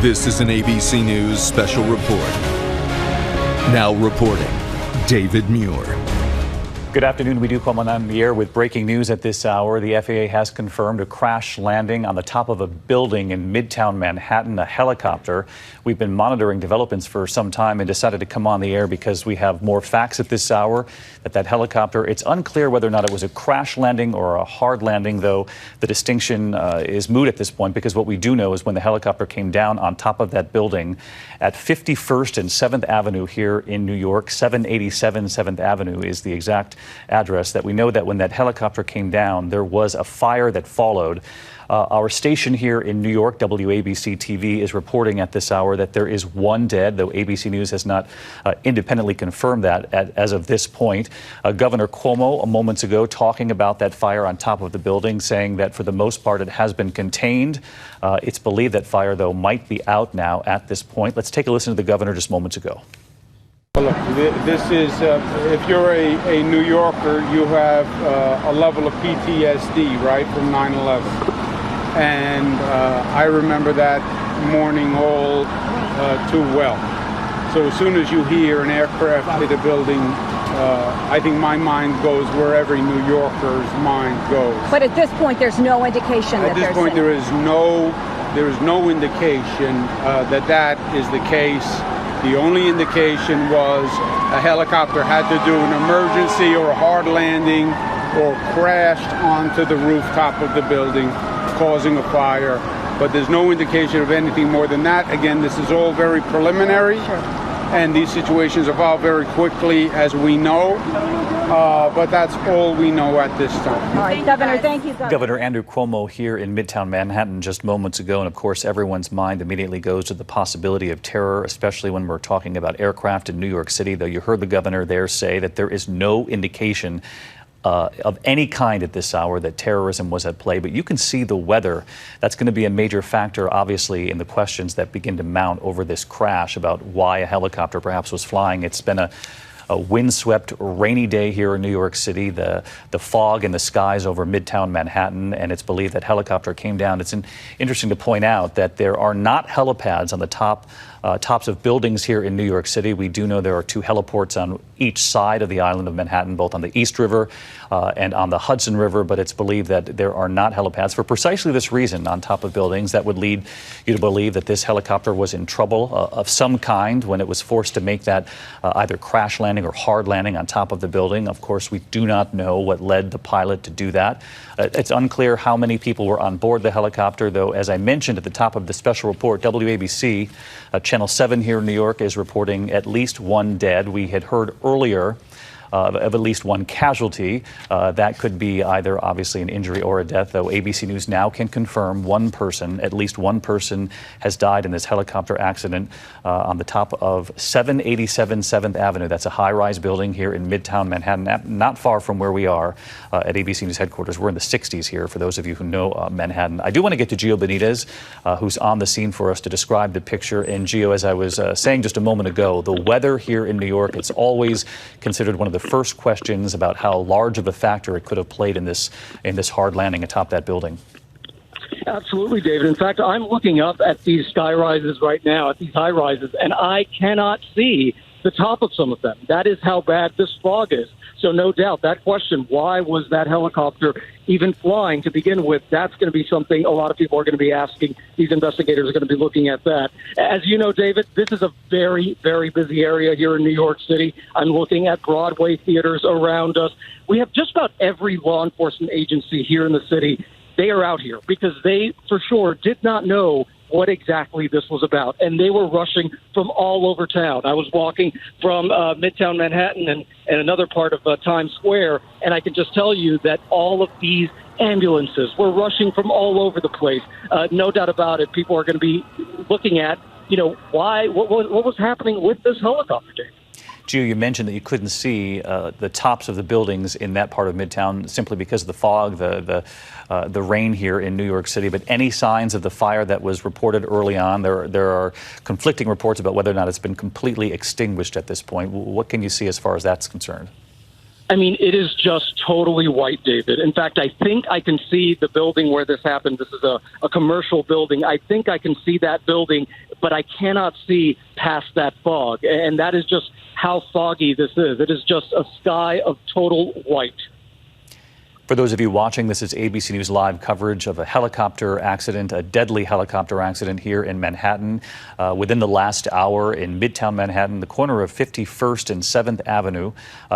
This is an ABC News special report. Now reporting, David Muir. Good afternoon. We do come on the air with breaking news at this hour. The FAA has confirmed a crash landing on the top of a building in Midtown Manhattan, a helicopter. We've been monitoring developments for some time and decided to come on the air because we have more facts at this hour that helicopter, it's unclear whether or not it was a crash landing or a hard landing, though the distinction is moot at this point, because what we do know is when the helicopter came down on top of that building at 51st and 7th Avenue here in New York, 787 7th Avenue is the exact address, that we know that when that helicopter came down, there was a fire that followed. Our station here in New York, WABC TV, is reporting at this hour that there is one dead, though ABC News has not independently confirmed that as of this point. Governor Cuomo, moments ago, talking about that fire on top of the building, saying that for the most part it has been contained. It's believed that fire, though, might be out now at this point. Let's take a listen to the governor just moments ago. Well, look, this is, if you're a New Yorker, you have a level of PTSD, right, from 9/11. And I remember that morning all too well. So as soon as you hear an aircraft hit a building, I think my mind goes where every New Yorker's mind goes. But at this point, there's no indication that there's... At this point, there is no indication that is the case. The only indication was a helicopter had to do an emergency or a hard landing or crashed onto the rooftop of the building, causing a fire. But there's no indication of anything more than that. Again, this is all very preliminary. Sure. And these situations evolve very quickly, as we know. But that's all we know at this time. All right, Governor, thank you. Governor Andrew Cuomo here in Midtown Manhattan just moments ago. And of course, everyone's mind immediately goes to the possibility of terror, especially when we're talking about aircraft in New York City. Though you heard the governor there say that there is no indication of any kind at this hour that terrorism was at play. But you can see the weather. That's going to be a major factor, obviously, in the questions that begin to mount over this crash about why a helicopter perhaps was flying. It's been a windswept, rainy day here in New York City, the fog in the skies over Midtown Manhattan, and it's believed that helicopter came down. It's interesting to point out that there are not helipads on the tops of buildings here in New York City. We do know there are two heliports on each side of the island of Manhattan, both on the East River and on the Hudson River, but it's believed that there are not helipads for precisely this reason on top of buildings. That would lead you to believe that this helicopter was in trouble of some kind when it was forced to make that either crash landing or hard landing on top of the building. Of course, we do not know what led the pilot to do that. It's unclear how many people were on board the helicopter, though, as I mentioned at the top of the special report, WABC, Channel 7 here in New York is reporting at least one dead. We had heard earlier of at least one casualty. That could be either obviously an injury or a death, though ABC News now can confirm at least one person has died in this helicopter accident on the top of 787 7th Avenue. That's a high-rise building here in Midtown Manhattan, not far from where we are at ABC News headquarters. We're in the 60s here, for those of you who know Manhattan. I do want to get to Gio Benitez, who's on the scene for us to describe the picture. And Gio, as I was saying just a moment ago, the weather here in New York, it's always considered one of the first questions about how large of a factor it could have played in this hard landing atop that building. Absolutely, David. In fact, I'm looking up at these sky rises right now, at these high rises, and I cannot see the top of some of them. That is how bad this fog is. So no doubt that question, why was that helicopter even flying to begin with, that's going to be something a lot of people are going to be asking. These investigators are going to be looking at that. As you know, David, this is a very, very busy area here in New York City. I'm looking at Broadway theaters around us. We have just about every law enforcement agency here in the city. They are out here because they, for sure, did not know what exactly this was about. And they were rushing from all over town. I was walking from Midtown Manhattan and another part of Times Square, and I can just tell you that all of these ambulances were rushing from all over the place. No doubt about it. People are going to be looking at, what was happening with this helicopter. Gio, you mentioned that you couldn't see the tops of the buildings in that part of Midtown simply because of the fog, the rain here in New York City. But any signs of the fire that was reported early on? There are conflicting reports about whether or not it's been completely extinguished at this point. What can you see as far as that's concerned? I mean, it is just totally white, David. In fact, I think I can see the building where this happened. This is a commercial building. I think I can see that building, but I cannot see past that fog. And that is just how foggy this is. It is just a sky of total white. For those of you watching, this is ABC News Live coverage of a helicopter accident, a deadly helicopter accident here in Manhattan. Within the last hour in Midtown Manhattan, the corner of 51st and 7th Avenue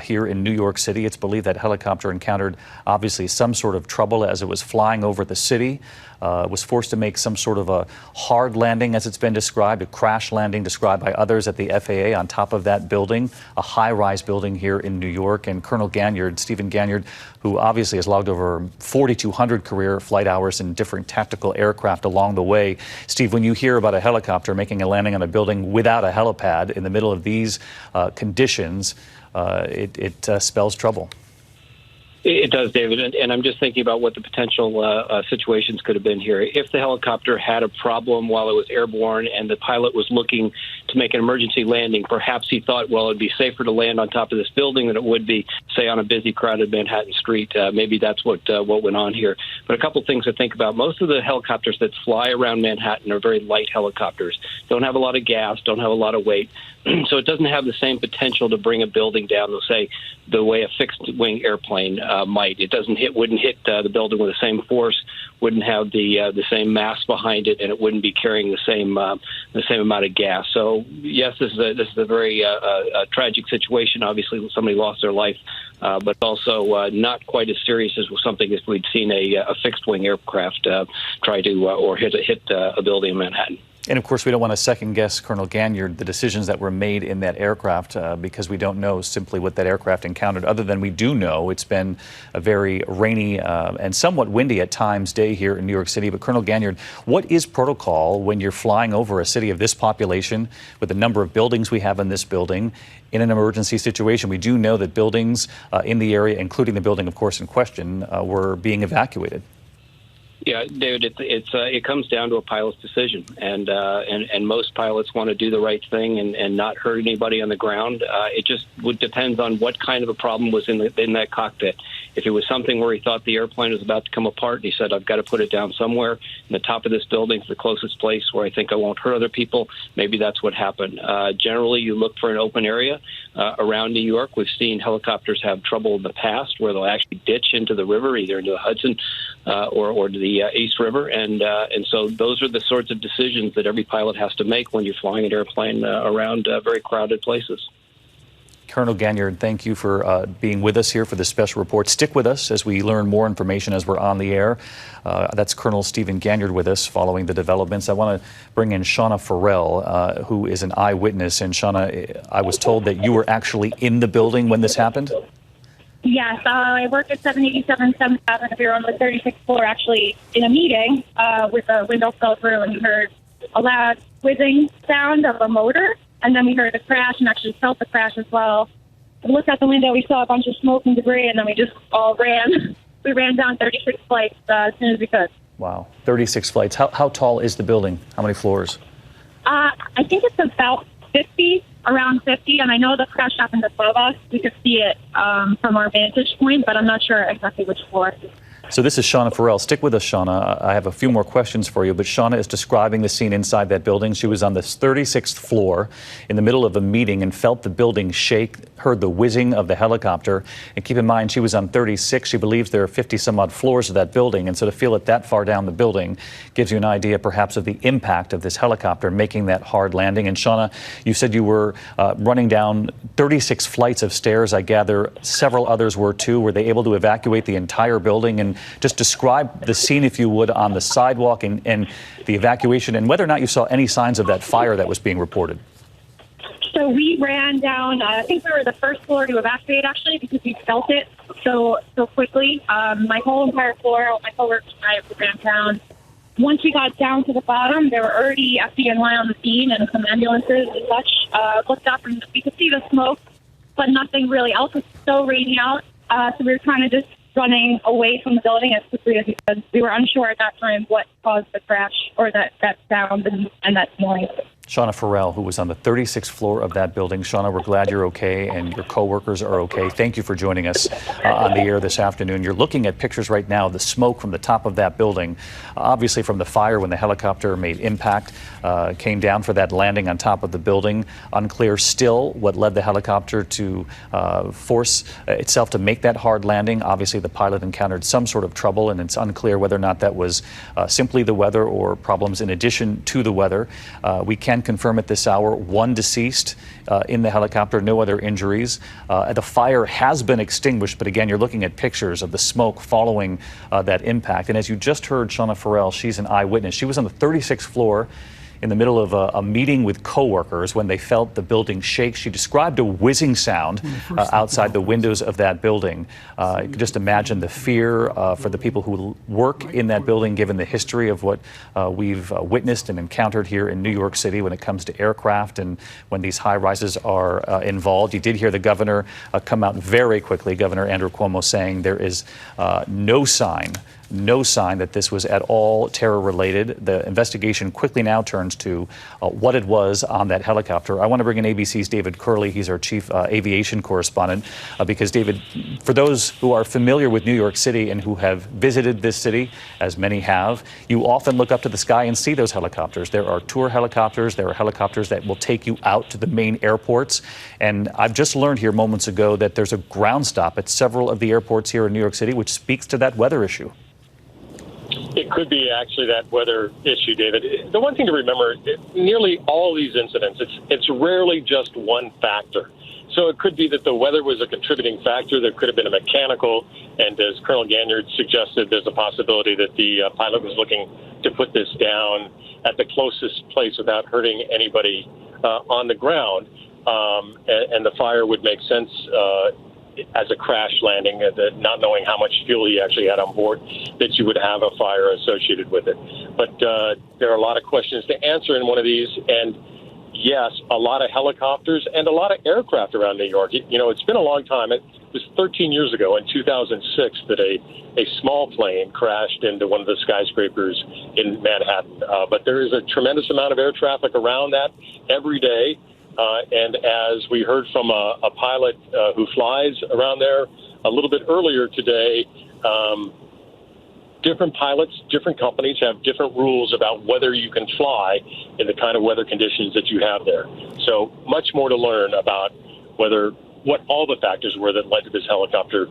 here in New York City. It's believed that helicopter encountered obviously some sort of trouble as it was flying over the city. Was forced to make some sort of a hard landing, as it's been described, a crash landing described by others at the FAA on top of that building, a high-rise building here in New York. And Colonel Ganyard, Stephen Ganyard, who obviously has logged over 4,200 career flight hours in different tactical aircraft along the way. Steve, when you hear about a helicopter making a landing on a building without a helipad in the middle of these conditions, it spells trouble. It does, David, and I'm just thinking about what the potential situations could have been here. If the helicopter had a problem while it was airborne and the pilot was looking to make an emergency landing, perhaps he thought, well, it'd be safer to land on top of this building than it would be, say, on a busy, crowded Manhattan street. Maybe that's what went on here. But a couple things to think about. Most of the helicopters that fly around Manhattan are very light helicopters. Don't have a lot of gas, don't have a lot of weight. So it doesn't have the same potential to bring a building down, let's say, the way a fixed-wing airplane might. It wouldn't hit the building with the same force, wouldn't have the same mass behind it, and it wouldn't be carrying the same amount of gas. So yes, this is a very tragic situation. Obviously, somebody lost their life, but also not quite as serious as something if we'd seen a fixed-wing aircraft try to or hit a building in Manhattan. And of course, we don't want to second guess, Colonel Ganyard, the decisions that were made in that aircraft because we don't know simply what that aircraft encountered, other than we do know it's been a very rainy and somewhat windy at times day here in New York City. But Colonel Ganyard, what is protocol when you're flying over a city of this population with the number of buildings we have in this building in an emergency situation? We do know that buildings in the area, including the building, of course, in question, were being evacuated. Yeah, David, it comes down to a pilot's decision, and most pilots want to do the right thing and not hurt anybody on the ground. It just depends on what kind of a problem was in that cockpit. If it was something where he thought the airplane was about to come apart and he said, I've got to put it down somewhere, and the top of this building is the closest place where I think I won't hurt other people, maybe that's what happened. Generally, you look for an open area around New York. We've seen helicopters have trouble in the past where they'll actually ditch into the river, either into the Hudson or to the East River, and so those are the sorts of decisions that every pilot has to make when you're flying an airplane around very crowded places. Colonel Ganyard, thank you for being with us here for this special report. Stick with us as we learn more information as we're on the air. That's Colonel Stephen Ganyard with us following the developments. I want to bring in Shauna Farrell, who is an eyewitness. And Shauna, I was told that you were actually in the building when this happened? Yes, I worked at 787 7th Avenue. We were on the 36th floor, actually, in a meeting with a window fell through, and we heard a loud whizzing sound of a motor, and then we heard a crash and actually felt the crash as well. We looked out the window, we saw a bunch of smoke and debris, and then we just all ran. We ran down 36 flights as soon as we could. Wow, 36 flights. How tall is the building? How many floors? I think it's about 50. Around 50, and I know the crash happened above us. We could see it from our vantage point, but I'm not sure exactly which floor. So this is Shauna Farrell. Stick with us, Shauna. I have a few more questions for you, but Shauna is describing the scene inside that building. She was on the 36th floor in the middle of a meeting and felt the building shake, heard the whizzing of the helicopter. And keep in mind, she was on 36. She believes there are 50-some-odd floors of that building, and so to feel it that far down the building gives you an idea, perhaps, of the impact of this helicopter making that hard landing. And Shauna, you said you were running down 36 flights of stairs. I gather several others were, too. Were they able to evacuate the entire building? And just describe the scene, if you would, on the sidewalk and the evacuation, and whether or not you saw any signs of that fire that was being reported. So we ran down, I think we were the first floor to evacuate, actually, because we felt it so quickly. My whole entire floor, all my coworkers and I ran down. Once we got down to the bottom, there were already FDNY on the scene and some ambulances and such. Looked up and we could see the smoke, but nothing really else. It was so rainy out, so we were kind of just running away from the building as quickly as we could. We were unsure at that time what caused the crash or that sound and that noise. Shauna Farrell, who was on the 36th floor of that building. Shauna, we're glad you're okay and your coworkers are okay. Thank you for joining us on the air this afternoon. You're looking at pictures right now of the smoke from the top of that building, obviously from the fire when the helicopter made impact, came down for that landing on top of the building. Unclear still what led the helicopter to force itself to make that hard landing. Obviously, the pilot encountered some sort of trouble, and it's unclear whether or not that was simply the weather or problems in addition to the weather. We can confirm at this hour 1 deceased in the helicopter, no other injuries. The fire has been extinguished, but again, you're looking at pictures of the smoke following that impact. And as you just heard, Shauna Farrell, she's an eyewitness. She was on the 36th floor in the middle of a meeting with coworkers when they felt the building shake. She described a whizzing sound outside the windows of that building. You could just imagine the fear for the people who work in that building, given the history of what we've witnessed and encountered here in New York City when it comes to aircraft and when these high rises are involved. You did hear the governor come out very quickly, Governor Andrew Cuomo, saying there is no sign that this was at all terror related. The investigation quickly now turns to what it was on that helicopter. I want to bring in ABC's David Curley. He's our chief aviation correspondent because, David, for those who are familiar with New York City and who have visited this city, as many have, you often look up to the sky and see those helicopters. There are tour helicopters. There are helicopters that will take you out to the main airports. And I've just learned here moments ago that there's a ground stop at several of the airports here in New York City, which speaks to that weather issue. It could be actually that weather issue, David. The one thing to remember, nearly all these incidents, it's rarely just one factor. So it could be that the weather was a contributing factor. There could have been a mechanical, and as Colonel Ganyard suggested, there's a possibility that the pilot was looking to put this down at the closest place without hurting anybody on the ground. And the fire would make sense as a crash landing, not knowing how much fuel he actually had on board, that you would have a fire associated with it. But there are a lot of questions to answer in one of these, and yes, a lot of helicopters and a lot of aircraft around New York. You know, it's been a long time. It was 13 years ago in 2006 that a small plane crashed into one of the skyscrapers in Manhattan. But there is a tremendous amount of air traffic around that every day. And as we heard from a pilot who flies around there a little bit earlier today, different pilots, different companies have different rules about whether you can fly in the kind of weather conditions that you have there. So much more to learn about what all the factors were that led to this helicopter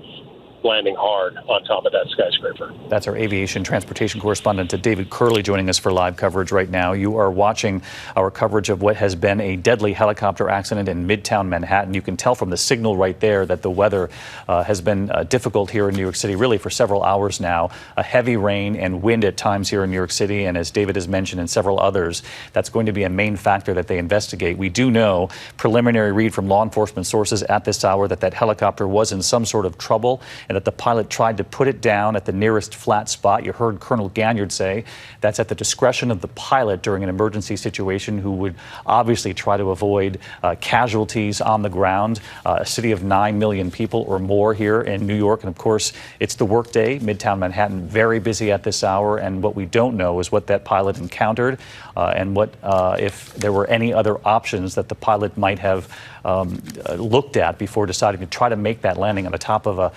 landing hard on top of that skyscraper. That's our aviation transportation correspondent, David Curley, joining us for live coverage right now. You are watching our coverage of what has been a deadly helicopter accident in Midtown Manhattan. You can tell from the signal right there that the weather has been difficult here in New York City, really for several hours now. A heavy rain and wind at times here in New York City, and as David has mentioned and several others, that's going to be a main factor that they investigate. We do know, preliminary read from law enforcement sources at this hour, that helicopter was in some sort of trouble, and that the pilot tried to put it down at the nearest flat spot. You heard Colonel Ganyard say that's at the discretion of the pilot during an emergency situation, who would obviously try to avoid casualties on the ground. A city of 9 million people or more here in New York. And of course, it's the workday. Midtown Manhattan, very busy at this hour. And what we don't know is what that pilot encountered and what if there were any other options that the pilot might have looked at before deciding to try to make that landing on the top of a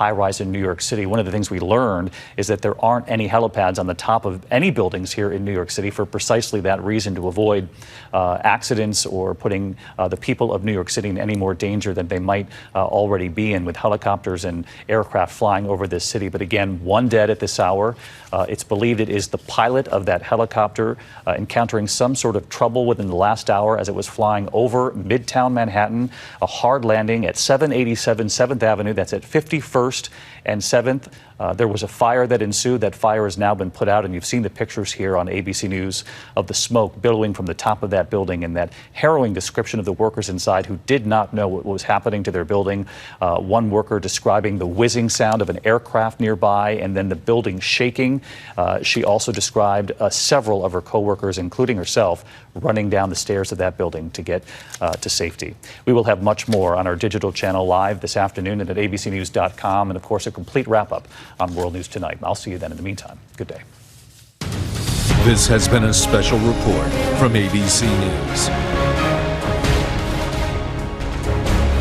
high-rise in New York City. One of the things we learned is that there aren't any helipads on the top of any buildings here in New York City for precisely that reason, to avoid accidents or putting the people of New York City in any more danger than they might already be in, with helicopters and aircraft flying over this city. But again, one dead at this hour. It's believed it is the pilot of that helicopter encountering some sort of trouble within the last hour as it was flying over Midtown Manhattan, a hard landing at 787 7th Avenue. That's at 51st and 7th. There was a fire that ensued. That fire has now been put out, and you've seen the pictures here on ABC News of the smoke billowing from the top of that building, and that harrowing description of the workers inside who did not know what was happening to their building. One worker describing the whizzing sound of an aircraft nearby and then the building shaking. She also described several of her coworkers, including herself, running down the stairs of that building to get to safety. We will have much more on our digital channel live this afternoon and at abcnews.com, and of course a complete wrap-up on World News Tonight. I'll see you then. In the meantime, good day. This has been a special report from ABC News.